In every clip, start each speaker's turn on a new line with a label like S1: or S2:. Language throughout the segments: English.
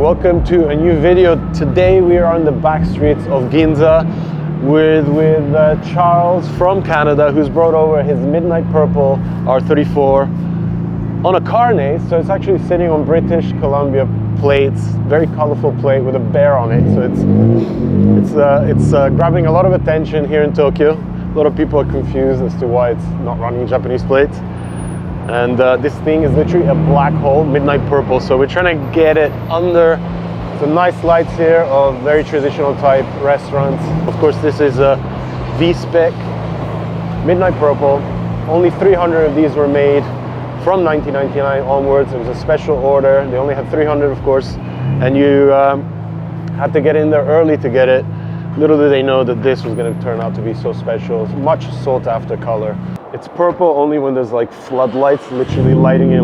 S1: welcome to a new video. Today we are on the back streets of Ginza with Charles from Canada, who's brought over his Midnight Purple R34 on a carnet. So it's actually sitting on British Columbia plates, very colorful plate with a bear on it. So it's grabbing a lot of attention here in Tokyo. A lot of people are confused as to why it's not running Japanese plates. And this thing is literally a black hole, Midnight Purple. So we're trying to get it under some nice lights here of very traditional type restaurants. Of course, this is a V-spec Midnight Purple. Only 300 of these were made from 1999 onwards. It was a special order. They only had 300, of course. And you had to get in there early to get it. Little did they know that this was going to turn out to be so special. It's much sought after color. It's purple only when there's like floodlights literally lighting it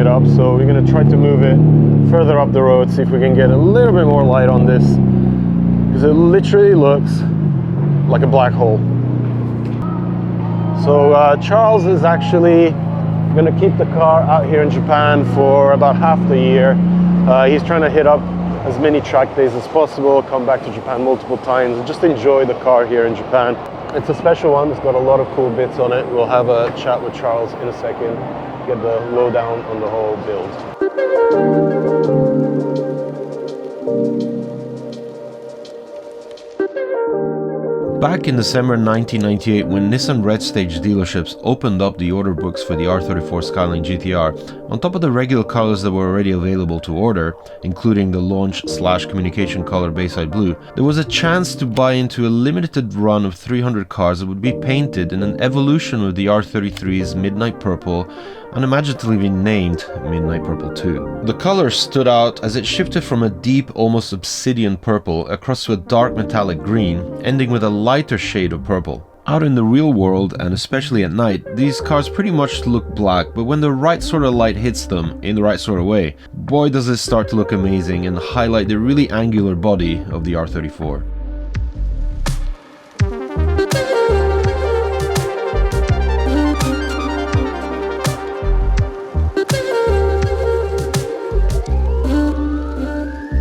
S1: up. So we're going to try to move it further up the road, see if we can get a little bit more light on this, because it literally looks like a black hole. So Charles is actually going to keep the car out here in Japan for about half the year. He's trying to hit up as many track days as possible, come back to Japan multiple times, and just enjoy the car here in Japan. It's a special one. It's got a lot of cool bits on it. We'll have a chat with Charles in a second, get the lowdown on the whole build.
S2: Back in December 1998, when Nissan Red Stage dealerships opened up the order books for the R34 Skyline GTR, on top of the regular colors that were already available to order, including the launch/communication color Bayside Blue, there was a chance to buy into a limited run of 300 cars that would be painted in an evolution of the R33's Midnight Purple, unimaginatively named Midnight Purple 2. The color stood out as it shifted from a deep, almost obsidian purple across to a dark metallic green, ending with a lighter shade of purple. Out in the real world, and especially at night, these cars pretty much look black, but when the right sort of light hits them in the right sort of way, boy does it start to look amazing and highlight the really angular body of the R34.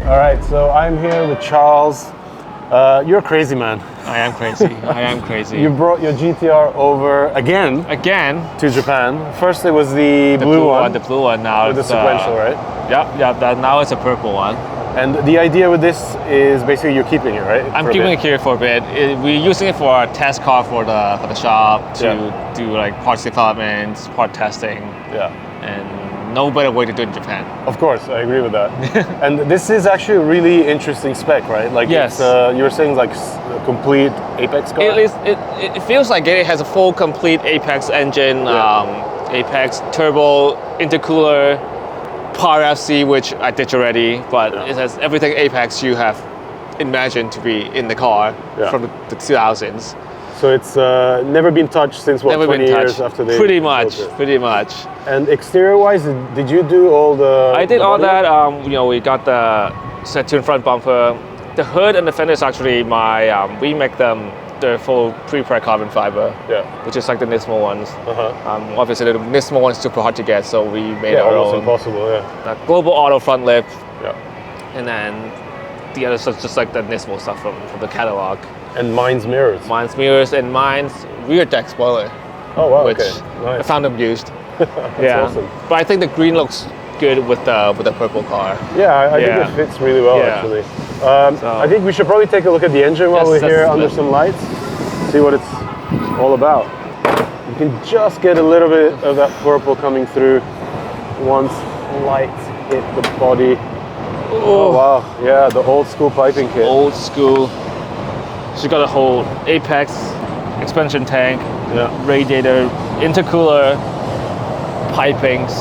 S1: All right, so I'm here with Charles. You're a crazy man.
S3: I am crazy. I am crazy.
S1: You brought your GTR over again to Japan. First it was the blue one.
S3: The blue one. Now
S1: with
S3: it's
S1: the sequential, right?
S3: Yeah. Now it's a purple one.
S1: And the idea with this is basically you're keeping it, right?
S3: I'm keeping it here for a bit. We're using it for a test car for the shop to do like parts development, part testing. Yeah. And no better way to do it in Japan.
S1: Of course, I agree with that. And this is actually a really interesting spec, right? Like, yes. You were saying like a complete Apex car?
S3: It feels like it has a full complete Apex engine, Apex turbo, intercooler, Power FC, which I did already, but it has everything Apex you have imagined to be in the car from the 2000s.
S1: So it's never been touched since what, 20 years after they
S3: Pretty much.
S1: And exterior-wise, did you do all the?
S3: I did all that. We got the Saturn front bumper, the hood and the fenders. Actually, we make them the full pre-preg carbon fiber, which is like the Nismo ones. Obviously, the Nismo one's super hard to get, so we made our
S1: almost
S3: own.
S1: Impossible.
S3: Global auto front lip. And then the other stuff's just like the Nismo stuff from the catalog.
S1: And mine's mirrors.
S3: And mine's rear deck spoiler.
S1: Oh wow,
S3: which
S1: nice.
S3: I found them used.
S1: That's awesome.
S3: But I think the green looks good with the purple car.
S1: I think it fits really well actually. I think we should probably take a look at the engine while we're here under some lights, see what it's all about. You can just get a little bit of that purple coming through once lights hit the body. Oh wow, yeah, the old school piping kit.
S3: Old school. She's got a whole Apex expansion tank, radiator, intercooler, pipings,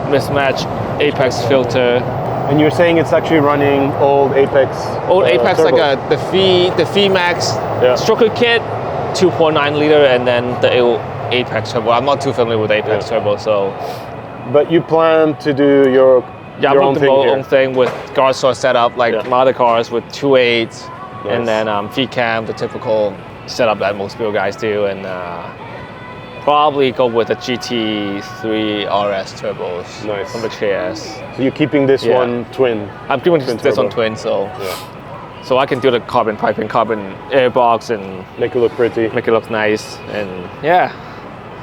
S3: mismatched Apex filter.
S1: And you're saying it's actually running old Apex?
S3: Old Apex,
S1: turbo.
S3: like the V Max stroker kit, 2.9 liter, and then the old Apex turbo. I'm not too familiar with Apex turbo, so.
S1: But you plan to do your own
S3: thing with Garage Saurus setup, like my other cars with 2.8. And then feed cam, the typical setup that most build guys do, and probably go with the GT3 RS turbos
S1: Nice.
S3: from the KS.
S1: So you're keeping this
S3: Yeah.
S1: one twin?
S3: I'm doing
S1: Twin
S3: this
S1: turbo.
S3: on twin, so
S1: Yeah.
S3: so I can do the carbon piping, carbon airbox, and
S1: Make it look pretty.
S3: make it look nice. And yeah,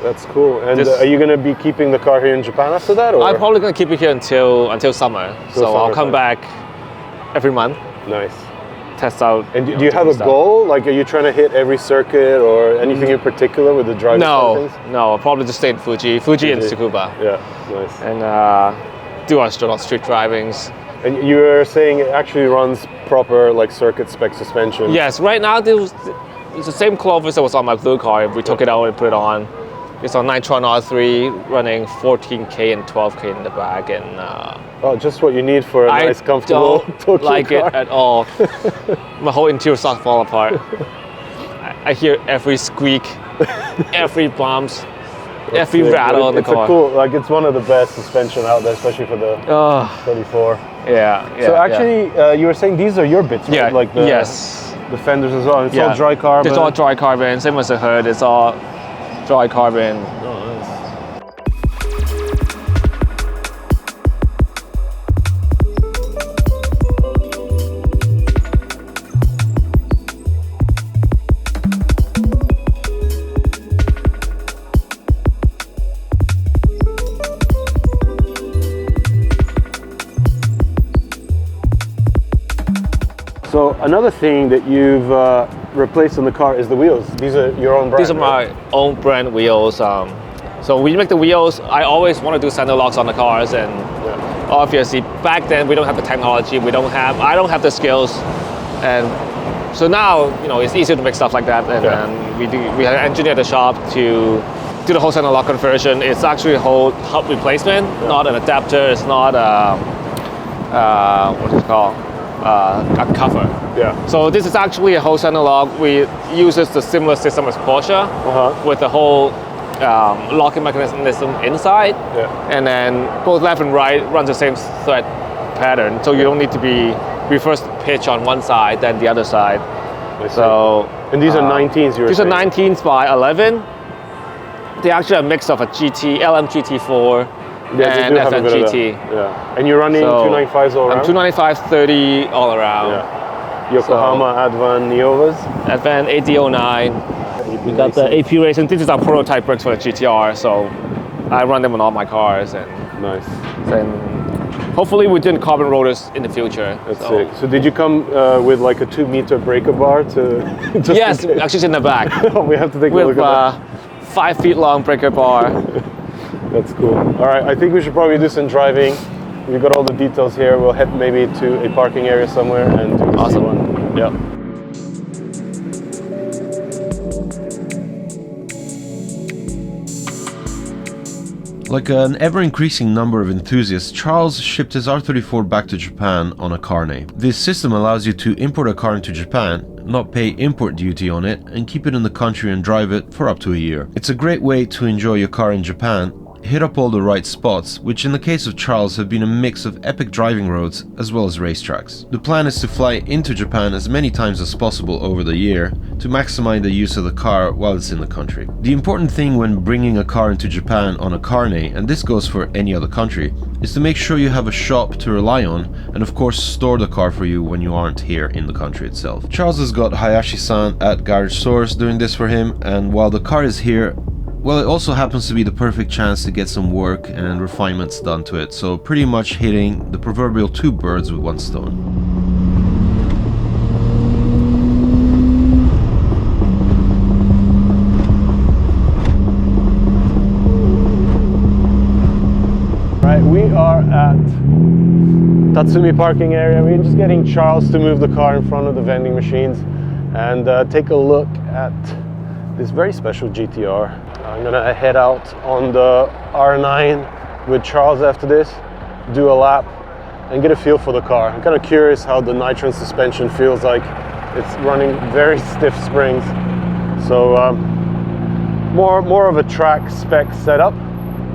S1: That's cool. And
S3: This-
S1: are you going to be keeping the car here in Japan after that? Or?
S3: I'm probably gonna keep it here until summer. So I'll
S1: summertime.
S3: come back every month,
S1: Nice.
S3: test out.
S1: And do you have a
S3: different stuff.
S1: goal? Like, are you trying to hit every circuit or anything in particular with the driving
S3: No,
S1: side of things?
S3: no, I'll probably just stay in Fuji and
S1: Fuji.
S3: Tsukuba,
S1: Yeah, nice.
S3: and do our street drivings.
S1: And you were saying it actually runs proper, like, circuit spec suspension.
S3: Yes, right now it's the same Clovis that was on my blue car. We took it out and put it on. It's on Nitron R3, running 14K and 12K in the back, and
S1: Oh, just what you need for a
S3: I
S1: nice, comfortable
S3: don't
S1: Tokyo
S3: like
S1: car.
S3: it at all. My whole interior starts to fall apart. I hear every squeak, every bumps, every
S1: Yeah,
S3: rattle in the
S1: it's
S3: car.
S1: a cool, like, it's one of the best suspension out there, especially for the
S3: Oh,
S1: 34.
S3: yeah.
S1: So actually, you were saying these are your bits, right?
S3: yeah,
S1: Like the,
S3: yes.
S1: the fenders as well. It's
S3: Yeah.
S1: all dry carbon.
S3: It's all dry carbon. Same as the hood. It's all dry carbon.
S1: Oh, nice. So another thing that you've replaced on the car is the wheels. These are your own brand.
S3: These are my own brand wheels. So we make the wheels. I always want to do center locks on the cars, and obviously back then we don't have the technology. I don't have the skills, and so now it's easier to make stuff like that. And we have an engineer at the shop to do the whole center lock conversion. It's actually a whole hub replacement, not an adapter. It's not what is it called? A cover.
S1: Yeah.
S3: So this is actually a whole center lock. We uses the similar system as Porsche with the whole locking mechanism inside, and then both left and right runs the same thread pattern. So you don't need to be reverse pitch on one side then the other side. So
S1: and these are 19s. You were
S3: these are
S1: saying.
S3: 19s by 11. They're actually a mix of a LM GT4 and
S1: do have a
S3: FN
S1: bit of
S3: GT.
S1: that. Yeah. And you're running
S3: So
S1: 295s all around.
S3: I'm 295 30 all around.
S1: Yeah. Yokohama Advan Neovas.
S3: Advan AD09. We got the AP Racing. This is our prototype brakes for the GTR, so I run them on all my cars, and
S1: Nice.
S3: then hopefully we're doing carbon rotors in the future.
S1: That's sick. So did you come with like a 2-meter breaker bar to? just
S3: Yes,
S1: in case?
S3: actually it's in the back
S1: We have to take a
S3: with
S1: look at
S3: 5 feet long breaker bar.
S1: that. That's cool. All right, I think we should probably do some driving. We've got all the details here. We'll head maybe to a parking area somewhere and do
S3: Awesome.
S1: one. Yeah.
S2: Like an ever-increasing number of enthusiasts, Charles shipped his R34 back to Japan on a carnet. This system allows you to import a car into Japan, not pay import duty on it, and keep it in the country and drive it for up to a year. It's a great way to enjoy your car in Japan, hit up all the right spots, which in the case of Charles have been a mix of epic driving roads as well as racetracks. The plan is to fly into Japan as many times as possible over the year to maximize the use of the car while it's in the country. The important thing when bringing a car into Japan on a carnet, and this goes for any other country, is to make sure you have a shop to rely on and of course store the car for you when you aren't here in the country itself. Charles has got Hayashi-san at Garage Saurus doing this for him, and while the car is here, well, it also happens to be the perfect chance to get some work and refinements done to it, so pretty much hitting the proverbial 2 birds with 1 stone.
S1: Right, we are at Tatsumi parking area. We're just getting Charles to move the car in front of the vending machines and take a look at this very special GTR. I'm gonna head out on the R9 with Charles after this, do a lap and get a feel for the car. I'm kind of curious how the Nitron suspension feels like. It's running very stiff springs. So more of a track spec setup,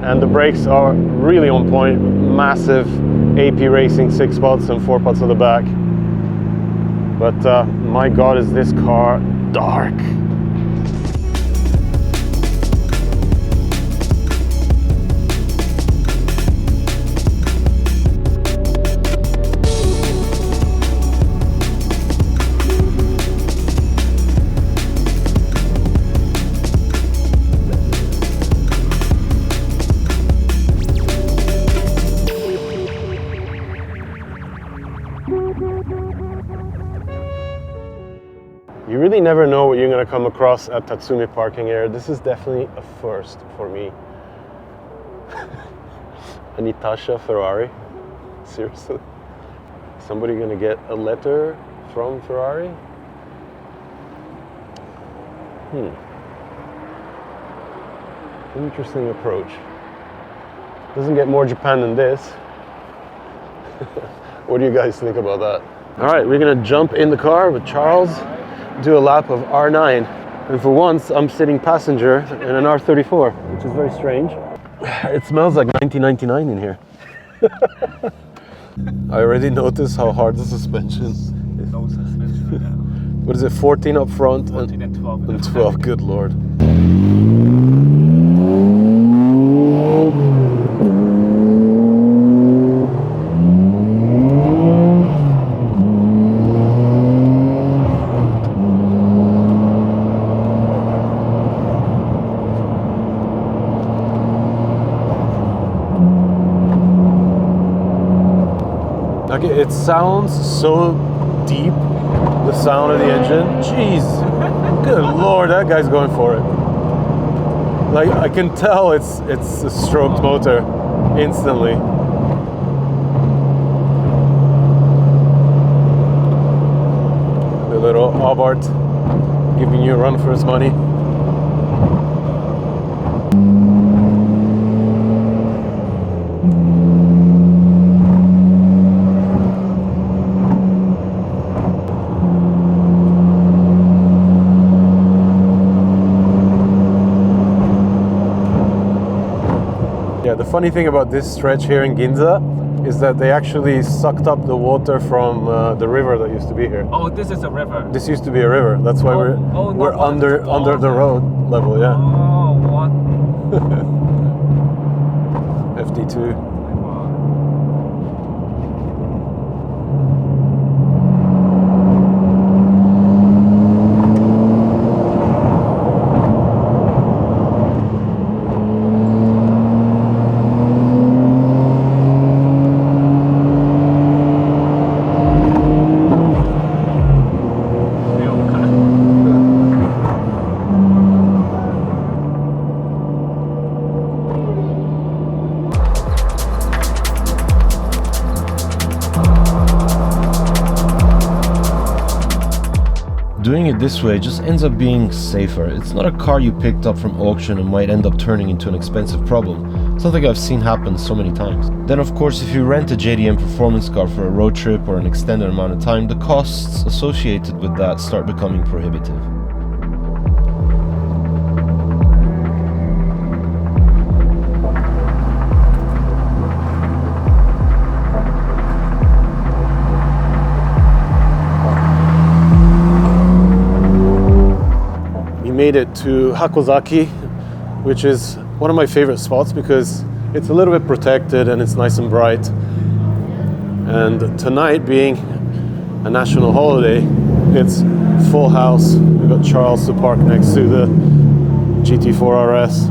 S1: and the brakes are really on point. Massive AP Racing 6 spots and 4 spots on the back. But my God, is this car dark. You really never know what you're going to come across at Tatsumi parking area. This is definitely a first for me. A Nitasha Ferrari? Seriously? Somebody going to get a letter from Ferrari? Interesting approach. Doesn't get more Japan than this. What do you guys think about that? All right, we're going to jump in the car with Charles, do a lap of R9. And for once, I'm sitting passenger in an R34, which is very strange. It smells like 1999 in here. I already noticed how hard the suspension is.
S3: No suspension, yeah.
S1: What is it, 14 up front
S3: 14 and 12.
S1: and 12, good lord. Like it sounds so deep, the sound of the engine. Jeez, good lord, that guy's going for it. Like I can tell it's a stroked motor instantly. The little Abarth giving you a run for his money. Yeah, the funny thing about this stretch here in Ginza is that they actually sucked up the water from the river that used to be here.
S3: Oh, this is a river.
S1: This used to be a river. That's why we're under the road level. Yeah.
S3: Oh, what?
S1: FD2.
S2: Doing it this way just ends up being safer. It's not a car you picked up from auction and might end up turning into an expensive problem. Something I've seen happen so many times. Then of course, if you rent a JDM performance car for a road trip or an extended amount of time, the costs associated with that start becoming prohibitive.
S1: Made it to Hakoaki, which is one of my favorite spots because it's a little bit protected and it's nice and bright. And tonight being a national holiday, it's full house. We've got Charles to park next to the GT4 RS.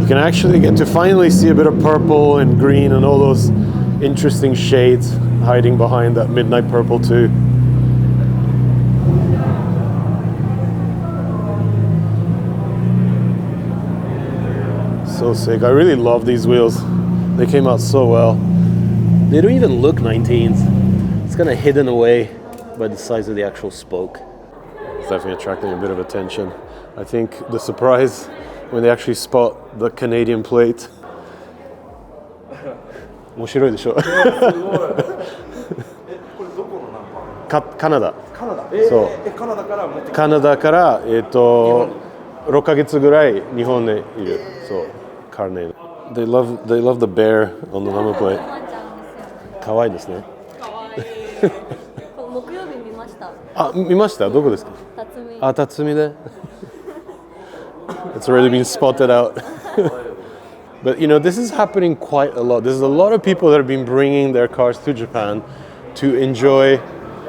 S1: You can actually get to finally see a bit of purple and green and all those interesting shades hiding behind that midnight purple too. So sick. I really love these wheels. They came out so well. They don't even look 19s. It's kind of hidden away by the size of the actual spoke. It's definitely attracting a bit of attention. I think the surprise when they actually spot the Canadian plate. 面白いでしょ。カナダ。そう。カナダから6ヶ月ぐらい日本にいる。そう。カーネ。They love the bear on the number plate. 可愛いですね。
S4: 木曜日見ました。
S1: あ、見ました。どこですか？Tatsumi. あ、Tatsumiで。It's already been spotted out. But you know, this is happening quite a lot. There's a lot of people that have been bringing their cars to Japan to enjoy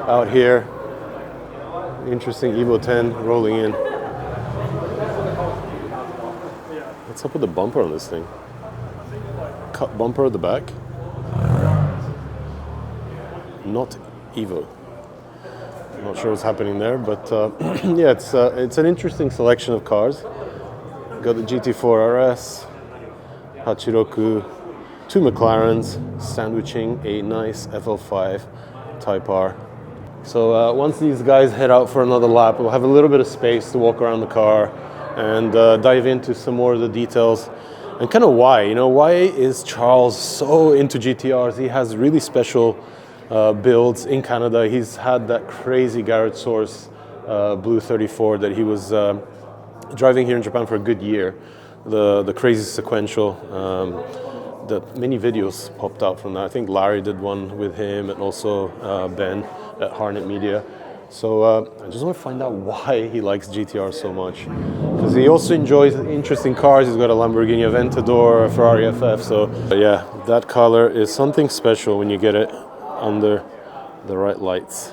S1: out here. Interesting Evo 10 rolling in. What's up with the bumper on this thing? Cut bumper at the back. Not Evo. I'm not sure what's happening there, but yeah, it's an interesting selection of cars. Got the GT4 RS, Hachiroku, two McLarens, sandwiching a nice FL5 Type R. So once these guys head out for another lap, we'll have a little bit of space to walk around the car and dive into some more of the details and kind of why. You know, why is Charles so into GTRs? He has really special builds in Canada. He's had that crazy Garage Saurus blue 34 that he was driving here in Japan for a good year. The crazy sequential. That many videos popped out from that. I think Larry did one with him and also Ben at Harnet Media. So I just want to find out why he likes GTR so much. Because he also enjoys interesting cars. He's got a Lamborghini Aventador, a Ferrari FF. So yeah, that color is something special when you get it under the right lights.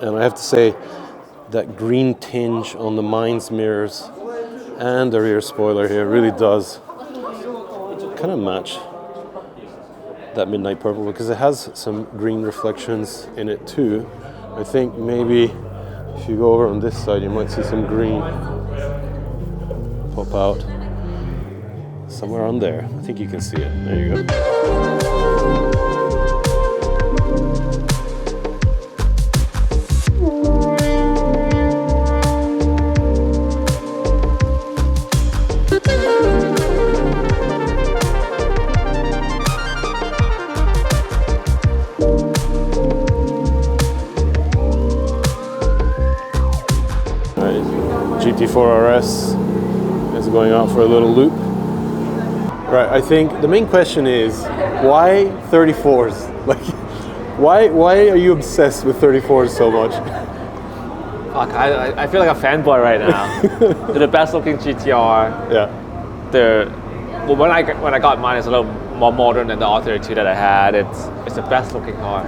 S1: And I have to say, that green tinge on the Minds mirrors and the rear spoiler here really does kind of match that midnight purple, because it has some green reflections in it too. I think maybe if you go over on this side, you might see some green pop out somewhere on there. I think you can see it. There you go. GT4 RS is going out for a little loop. Right, I think the main question is, why 34s? Like, why are you obsessed with 34s so much?
S3: Fuck, I feel like a fanboy right now. They're the best looking GTR.
S1: Yeah.
S3: When I got mine, it's a little more modern than the R32 that I had. It's the best looking car.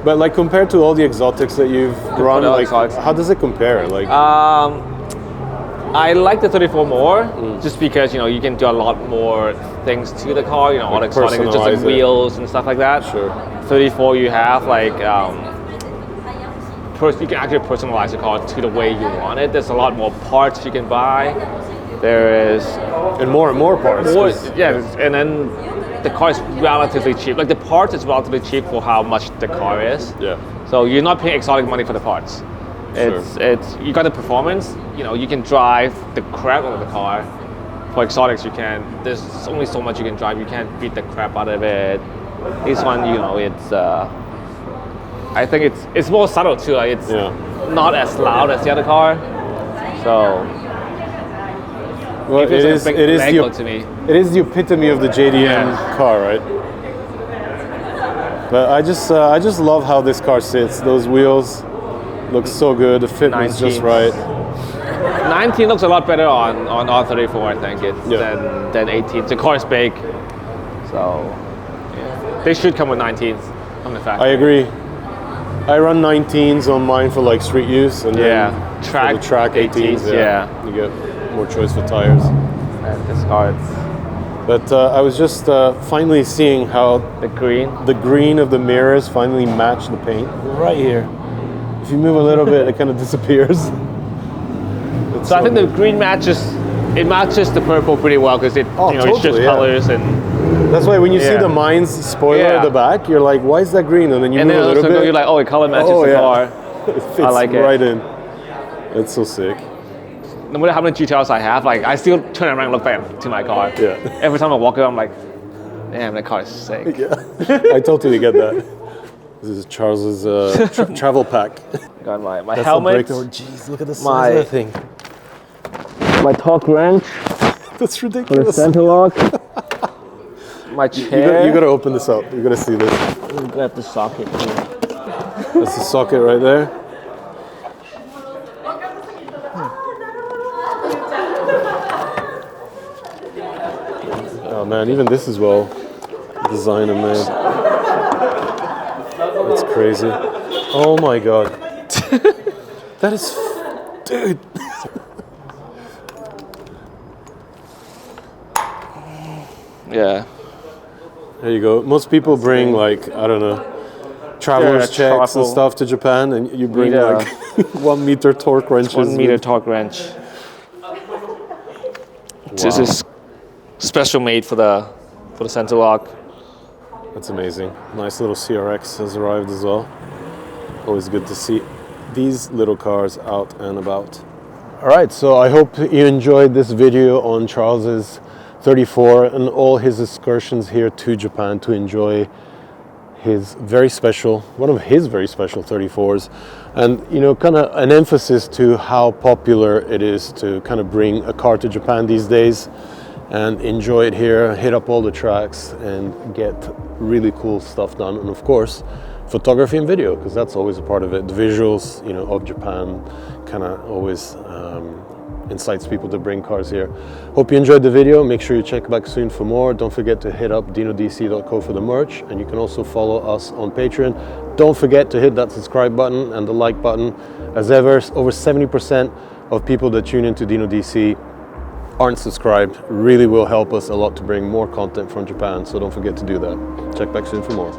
S1: But like compared to all the exotics that you've run, like how does it compare? Like
S3: I like the 34 more, just because, you know, you can do a lot more things to the car, you know, all the exotic, just like wheels and stuff like that.
S1: Sure.
S3: 34, you have like, you can actually personalize the car to the way you want it. There's a lot more parts you can buy. There is...
S1: And more parts.
S3: Yeah, and then the car is relatively cheap. Like the parts is relatively cheap for how much the car is.
S1: Yeah.
S3: So you're not paying exotic money for the parts. It's you got the performance. You know, you can drive the crap out of the car. For exotics, you can. There's only so much you can drive. You can't beat the crap out of it. This one, you know, it's. I think it's more subtle too. Like it's not as loud as the other car. So.
S1: Well, it is the epitome of the JDM car, right? But I just love how this car sits. Those wheels look so good. The fit is just right.
S3: 19 looks a lot better on R34, I think, than 18. The car is big, so they should come with 19s on the factory.
S1: I agree. I run 19s on mine for like street use, and then
S3: track,
S1: for the track 18s. Yeah, you get more choice for tires.
S3: And this car,
S1: But I was just finally seeing how the green of the mirrors finally match the paint right here. If you move a little bit, it kind of disappears.
S3: So I think the green matches the purple pretty well, because it shifts colors, and
S1: that's why when you see the Minds spoiler at the back, you're like, why is that green? And then you move a little bit,
S3: you're like, oh, it color matches the car.
S1: It fits
S3: right
S1: in. It's so sick.
S3: No matter how many GTRs I have, like I still turn around and look back to my car.
S1: Yeah.
S3: Every time I walk around, I'm like, damn, that car is sick.
S1: Yeah. I totally get that. This is Charles's travel pack.
S3: Got my helmet.
S1: Jeez, look at the size of that thing.
S3: My torque wrench.
S1: That's
S3: For
S1: ridiculous.
S3: the center lock. My chair.
S1: You gotta open this up. You're gonna see this.
S3: Let me grab the socket here.
S1: That's the socket right there. Oh man, even this is well designed and made. That's crazy. Oh my god. That is... Dude.
S3: Yeah.
S1: There you go. Most people bring like, I don't know, traveler's checks and
S3: travel.
S1: stuff to Japan, and you bring
S3: Need a-
S1: like 1 meter torque wrenches.
S3: 1 meter torque wrench. This is special made for the center lock.
S1: That's amazing. Nice little CRX has arrived as well. Always good to see these little cars out and about. All right, so I hope you enjoyed this video on Charles's 34 and all his excursions here to Japan to enjoy his very special, one of his very special 34s, and you know, kind of an emphasis to how popular it is to kind of bring a car to Japan these days and enjoy it here, hit up all the tracks and get really cool stuff done. And of course, photography and video, because that's always a part of it. The visuals, you know, of Japan kind of always incites people to bring cars here. Hope you enjoyed the video. Make sure you check back soon for more. Don't forget to hit up dinodc.co for the merch, and you can also follow us on Patreon. Don't forget to hit that subscribe button and the like button. As ever, over 70% of people that tune into Dino DC aren't subscribed. Really will help us a lot to bring more content from Japan, so don't forget to do that. Check back soon for more.